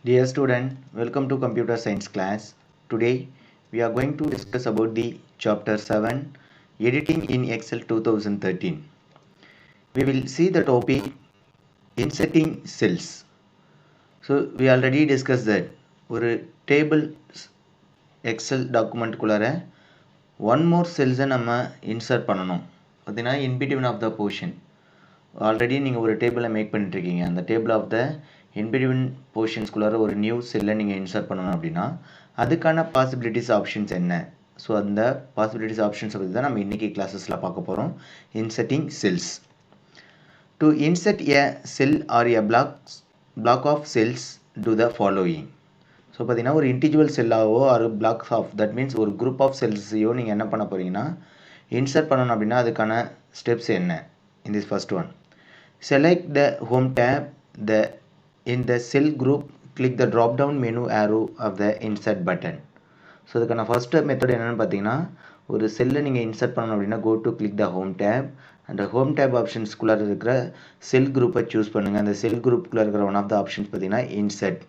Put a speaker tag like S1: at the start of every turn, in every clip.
S1: Dear student, welcome to computer science class. Today we are going to discuss about the chapter 7 editing in Excel 2013. We will see the topic inserting cells. So we already discussed that ஒரு table Excel document குள்ளார one more cells நம்ம insert பண்ணணும். அப்படினா in between of the portion. Already நீங்கள் ஒரு டேபிளை make பண்ணிட்டுருக்கீங்க. அந்த table of the in between போர்ஷன்ஸ்குள்ளார ஒரு நியூ செல்லை நீங்கள் இன்சர்ட் பண்ணணும் அப்படின்னா அதுக்கான பாசிபிலிட்டிஸ் ஆப்ஷன்ஸ் என்ன? ஸோ அந்த பாசிபிலிட்டிஸ் ஆப்ஷன்ஸை பற்றி தான் நம்ம இன்றைக்கி கிளாஸஸில் பார்க்க போகிறோம். Inserting cells. To insert a cell or a block of cells to the following. So பார்த்தீங்கன்னா ஒரு இண்டிவிஜுவல் செல்லாவோ ஒரு பிளாக்ஸ் ஆஃப் தட் மீன்ஸ் ஒரு குரூப் ஆஃப் செல்ஸையோ நீங்கள் என்ன பண்ண போகிறீங்கன்னா இன்சர்ட் பண்ணணும் அப்படின்னா அதுக்கான ஸ்டெப்ஸ் என்ன? In this first one, select the home tab. In the cell group, click the drop down menu arrow of the insert button. So அதுக்கான first method என்னன்னு பார்த்தீங்கன்னா ஒரு செல்லை நீங்கள் இன்சர்ட் பண்ணணும் அப்படின்னா go to click the home tab and home tab ஆப்ஷன்ஸ்குள்ளார இருக்கிற செல் குரூப்பை சூஸ் பண்ணுங்கள். அந்த செல் குரூப்புக்குள்ளே இருக்கிற ஒன் ஆஃப் த ஆப்ஷன்ஸ் பார்த்தீங்கன்னா இன்சர்ட்.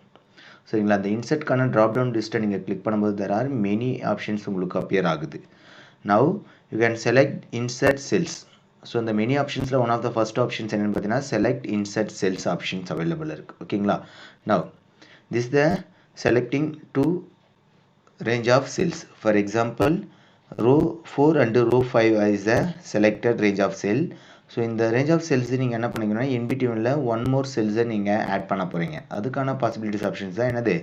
S1: சரிங்களா? அந்த இன்சர்ட்கான ட்ராப் டவுன் லிஸ்ட்டை நீங்கள் கிளிக் பண்ணும்போது there are many ஆப்ஷன்ஸ் உங்களுக்கு அப்பியர் ஆகுது. Now you can select insert cells. So இந்த மெனி ஆப்ஷன்ஸில் one of the first options என்னென்னு பார்த்தீங்கன்னா select insert cells options available இருக்குது. ஓகேங்களா? Now this the selecting to range of cells. For example row 4 and row 5 is the selected range of cell. So இந்த range of cells நீங்கள் என்ன பண்ணிங்கன்னா இன்பிட்வீனில் one more செல்ஸை நீங்கள் add பண்ண போகிறீங்க. அதுக்கான பாசிபிலிட்டிஸ் ஆப்ஷன்ஸ் தான் என்னது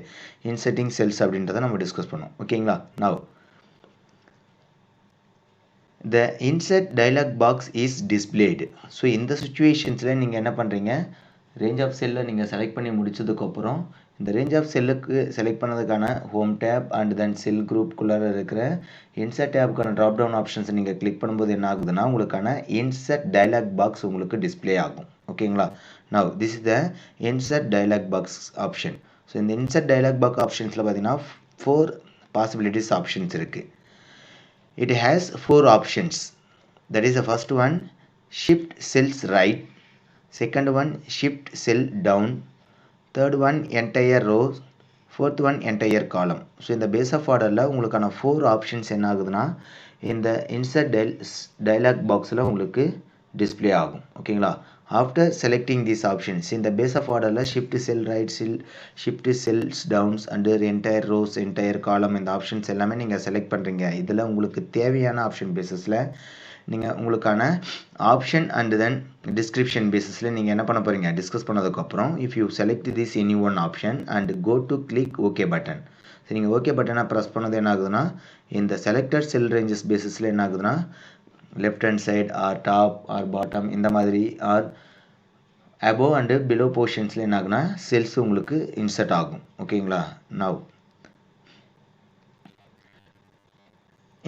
S1: இன்சர்ட்டிங் செல்ஸ் அப்படின்றத நம்ம டிஸ்கஸ் பண்ணுவோம். ஓகேங்களா? Now the insert dialog box is displayed. So இந்த சுச்சுவேஷன்ஸில் நீங்கள் என்ன பண்ணுறீங்க ரேஞ்ச் ஆஃப் செல்லை நீங்கள் செலக்ட் பண்ணி முடிச்சதுக்கப்புறம் இந்த ரேஞ்ச் ஆஃப் செல்லுக்கு செலக்ட் பண்ணதுக்கான home tab and then cell குரூப்புக்குள்ளார இருக்கிற இன்சர்ட் டேப்புக்கான ட்ராப் டவுன் ஆப்ஷன்ஸை நீங்கள் கிளிக் பண்ணும்போது என்ன ஆகுதுன்னா உங்களுக்கான இன்சர்ட் டயலாக் பாக்ஸ் உங்களுக்கு டிஸ்பிளே ஆகும். ஓகேங்களா? Now this is the insert dialog box option. So இந்த இன்சர்ட் டயலாக் பாக்ஸ் ஆப்ஷன்ஸில் பார்த்தீங்கன்னா 4 பாசிபிலிட்டிஸ் ஆப்ஷன்ஸ் இருக்குது. It has 4 options. That is the first one, shift cells right. Second one, shift cell down. Third one, entire rows. Fourth one, entire column. So in the base of order la ungalukana 4 options enna aguduna in the insert dialog box la ungalku display agum. Okay-ங்களா? After selecting these options in the base of order la shift cell right, shift cells downs and entire rows, entire column இந்த options எல்லாமே நீங்கள் select பண்ணுறீங்க. இதில் உங்களுக்கு தேவையான option பேஸஸில் நீங்கள் உங்களுக்கான ஆப்ஷன் அண்ட் தென் டிஸ்கிரிப்ஷன் பேஸஸில் நீங்கள் என்ன பண்ண போகிறீங்க டிஸ்கஸ் பண்ணதுக்கப்புறம் if you select this any one option and go to click okay button. சரி, நீங்கள் ஓகே பட்டனை ப்ரெஸ் பண்ணது என்ன ஆகுதுன்னா இந்த செலக்டட் செல் ரேஞ்சஸ் பேஸஸில் என்ன ஆகுதுன்னா left hand side or top or bottom இந்த மாதிரி ஆர் above and below portionsல என்ன ஆகுனா செல்ஸ் உங்களுக்கு இன்சர்ட் ஆகும். ஓகேங்களா? now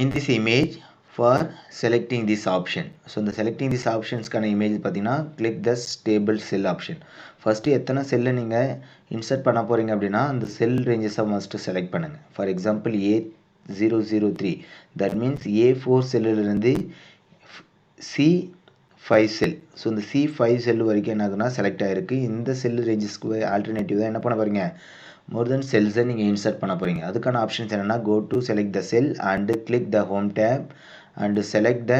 S1: in this image for selecting this option, so இந்த selecting this optionsக்கான இமேஜ் பார்த்தீங்கன்னா click the stable cell option. First எத்தனை செல்லை நீங்கள் இன்சர்ட் பண்ண போகிறீங்க அப்படின்னா அந்த செல் ரேஞ்சஸை ஃபஸ்ட்டு செலக்ட் பண்ணுங்கள். For example A003 that means A4 செல்லிலிருந்து C5 sell. So இந்த C5 செல் வரைக்கும் என்ன ஆகுதுன்னா செலக்ட் ஆகிருக்கு. இந்த செல் ரேஞ்சஸ்க்கு ஆல்டர்னேட்டிவ் தான் என்ன பண்ண போகிறீங்க மோர் தென் செல்ஸை நீங்கள் இன்சர்ட் பண்ண போகிறீங்க. அதுக்கான ஆப்ஷன்ஸ் என்னென்னா go to select the cell and click the home tab and select the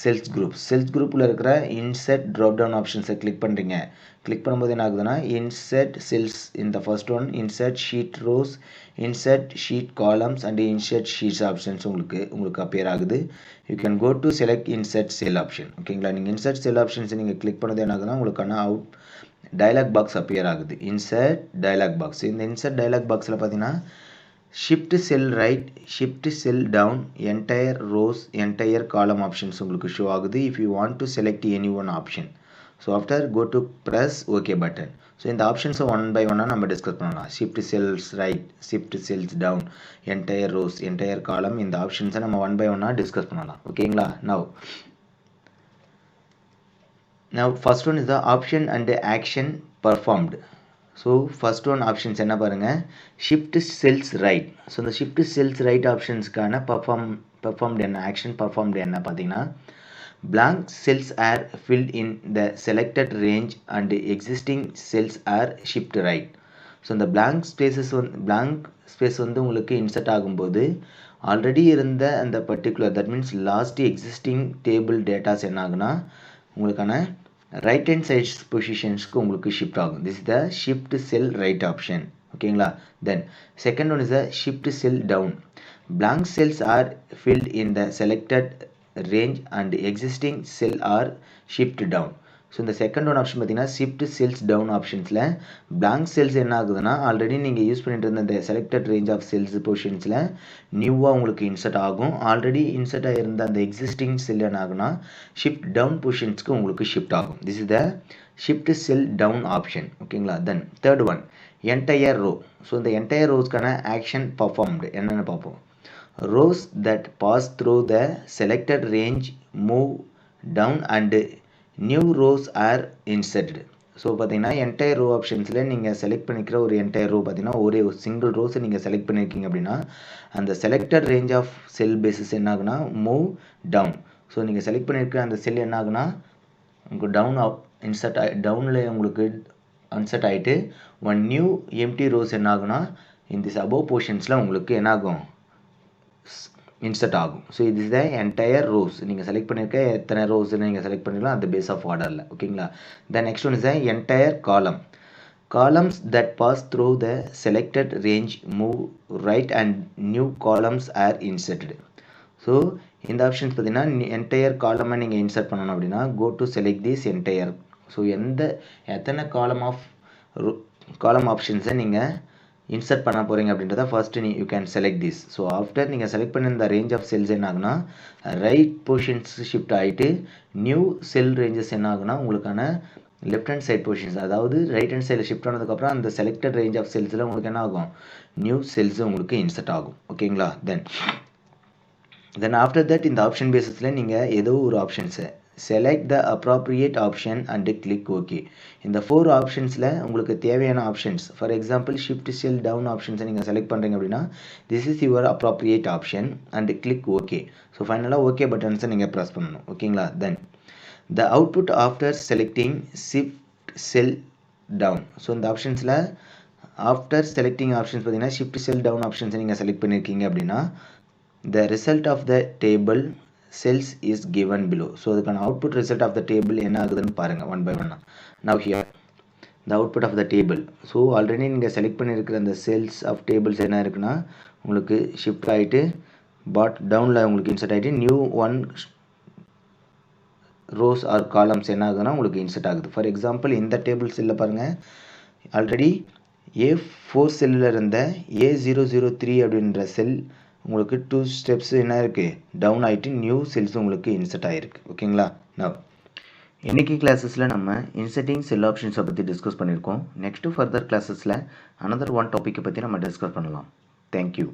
S1: cells group. Cells குரூப்பில் இருக்கிற இன்சர்ட் ட்ராப் டவுன் ஆப்ஷன்ஸை கிளிக் பண்ணுறீங்க. கிளிக் பண்ணும்போது என்ன ஆகுதுன்னா இன்சர்ட் செல்ஸ் இந்த first one insert sheet rows, insert sheet columns and insert sheets options உங்களுக்கு appear ஆகுது. You can go to select insert cell option. ஓகேங்களா? நீங்கள் இன்சர்ட் செல் ஆப்ஷன்ஸை நீங்கள் கிளிக் பண்ணது என்ன ஆகுதுன்னா உங்களுக்கான டயலாக் பாக்ஸ் அப்பியர் ஆகுது. Insert dialog box. இந்த இன்சர்ட் டயலாக் பாக்ஸில் பார்த்தீங்கன்னா shift cell right, shift cell down, entire rows, entire column options உங்களுக்கு ஷோ ஆகுது if you want to select any one option. So after go to press okay button. So இந்த ஆப்ஷன்ஸை one by ஒன்னாக நம்ம discuss பண்ணலாம். Shift cells right, shift cells down, entire rows, entire column இந்த ஆப்ஷன்ஸை நம்ம one by ஒன்னாக discuss பண்ணலாம். ஓகேங்களா? Now first one is the option and action performed. So first one options என்ன பாருங்கள் ஷிஃப்ட் செல்ஸ் ரைட். ஸோ இந்த shift cells right ஆப்ஷன்ஸ்க்கான performed என்ன action performed என்ன பார்த்தீங்கன்னா blank cells are filled in the selected range and existing cells are shift right. So இந்த blank space வந்து உங்களுக்கு insert ஆகும்போது ஆல்ரெடி இருந்த அந்த particular that means last existing table datas என்ன ஆகுனா உங்களுக்கான ரைட் ஹேண்ட் சைட் பொசிஷன்ஸ்க்கு உங்களுக்கு ஷிஃப்ட் ஆகும். This is the shift cell right option. ஓகேங்களா. Then second one is the shift cell down. blank cells are filled in the selected range and existing cell are shift down. So இந்த second one option பார்த்தீங்கன்னா shift cells down ஆப்ஷன்ஸில் blank cells என்ன ஆகுதுன்னா already நீங்கள் use பண்ணிட்டு இருந்த இந்த selected range of cells பொசிஷன்ஸில் நியூவாக உங்களுக்கு இன்சர்ட் ஆகும். ஆல்ரெடி இன்சர்ட் ஆகிருந்த அந்த எக்ஸிஸ்டிங் செல் என்ன ஆகுனா ஷிஃப்ட் டவுன் பொசிஷன்ஸ்க்கு உங்களுக்கு ஷிஃப்ட் ஆகும். This is the shift cell down option. ஓகேங்களா. Then third one entire row. So இந்த என்டையர் ரோஸ்க்கான ஆக்ஷன் பர்ஃபார்ம்டு என்னென்னு பார்ப்போம். rows that pass through the selected range move down and new rows are inserted. So பார்த்தீங்கன்னா entire row ஆப்ஷன்ஸில் நீங்கள் select பண்ணிக்கிற ஒரு entire row பார்த்தீங்கன்னா ஒரே ஒரு சிங்கிள் ரோஸை நீங்கள் செலக்ட் பண்ணியிருக்கீங்க அப்படின்னா அந்த selected range of cell bases என்ன ஆகுனா மூவ் டவுன். ஸோ நீங்கள் செலக்ட் பண்ணியிருக்கிற அந்த செல் என்ன ஆகுனா உங்களுக்கு டவுனில் உங்களுக்கு இன்சர்ட் ஆகிட்டு ஒன் நியூ எம்டி ரோஸ் என்ன ஆகுனா இந்த அபோவ் போர்ஷன்ஸில் உங்களுக்கு என்ன ஆகும் இன்சர்ட் ஆகும். ஸோ இது இஸ் த என்டையர் ரோஸ். நீங்கள் செலக்ட் பண்ணியிருக்க எத்தனை ரோஸ் நீங்கள் செலக்ட் பண்ணிக்கலாம் அந்த பேஸ் ஆஃப் ஆர்டரில். ஓகேங்களா. The next one is the entire காலம். columns that pass through the selected range move right and new columns are inserted. So இந்த ஆப்ஷன்ஸ் பார்த்தீங்கன்னா என்டையர் காலமை நீங்கள் இன்சர்ட் பண்ணணும் அப்படின்னா go to select this entire. So எத்தனை காலம் ஆப்ஷன்ஸை நீங்கள் இன்சர்ட் பண்ண போகிறீங்க அப்படின்றத first you can select this. So ஆஃப்டர் நீங்கள் செலக்ட் பண்ண இந்த ரேஞ்ச் ஆஃப் செல்ஸ் என்ன ஆகுனா ரைட் பொசிஷன்ஸ் ஷிஃப்ட் ஆகிட்டு நியூ செல் ரேஞ்சஸ் என்ன ஆகுனா உங்களுக்கான லெஃப்ட் ஹேண்ட் சைட் பொசிஷன்ஸ் அதாவது ரைட் ஹேண்ட் சைடில் ஷிஃப்ட் ஆனதுக்கப்புறம் அந்த செலக்டட் ரேஞ்ச் ஆஃப் செல்ஸில் உங்களுக்கு என்ன ஆகும் நியூ செல்ஸ் உங்களுக்கு இன்சர்ட் ஆகும். ஓகேங்களா. தென் ஆஃப்டர் தட் இந்த ஆப்ஷன் பேஸஸில் நீங்கள் ஏதோ ஒரு ஆப்ஷன்ஸை select the appropriate option and click OK. இந்த 4 ஆப்ஷன்ஸில் உங்களுக்கு தேவையான options for example shift cell down ஆப்ஷன்ஸை நீங்கள் செலக்ட் பண்ணுறீங்க அப்படின்னா this is your appropriate option and click okay. So ஃபைனலாக ஓகே பட்டன்ஸை நீங்கள் ப்ரெஸ் பண்ணணும். ஓகேங்களா. Then the output after selecting shift cell down. So இந்த ஆப்ஷன்ஸில் ஆஃப்டர் செலக்டிங் ஆப்ஷன்ஸ் பார்த்தீங்கன்னா ஷிஃப்ட் செல் டவுன் ஆப்ஷன்ஸை நீங்கள் செலக்ட் பண்ணியிருக்கீங்க அப்படின்னா the result of the table cells is given below. So அதுக்கான output result of the table என்ன ஆகுதுன்னு பாருங்க ஒன் பை ஒன்னா. now here the output of the table. So already நீங்கள் செலக்ட் பண்ணியிருக்கிற அந்த செல்ஸ் ஆஃப் டேபிள்ஸ் என்ன இருக்குன்னா உங்களுக்கு ஷிஃப்ட் ஆகிட்டு டவுனில் உங்களுக்கு இன்சர்ட் ஆகிட்டு new one rows or columns என்ன ஆகுதுன்னா உங்களுக்கு இன்சர்ட் ஆகுது. ஃபார் எக்ஸாம்பிள் இந்த டேபிள் செல்லில் பாருங்கள் ஆல்ரெடி A4 செல்லில் இருந்த A003 அப்படின்ற செல் உங்களுக்கு 2 ஸ்டெப்ஸ் என்ன இருக்குது டவுன் ஆகிட்டு நியூ செல்ஸ் உங்களுக்கு இன்சர்ட் ஆகிருக்கு. ஓகேங்களா. நான் இன்றைக்கி கிளாஸஸில் நம்ம இன்சர்ட்டிங் செல் ஆப்ஷன்ஸை பற்றி டிஸ்கஸ் பண்ணியிருக்கோம். நெக்ஸ்ட்டு ஃபர்தர் கிளாஸஸில் அனதர் ஒன் டாப்பிக்கை பற்றி நம்ம டிஸ்கஸ் பண்ணலாம். தேங்க்யூ.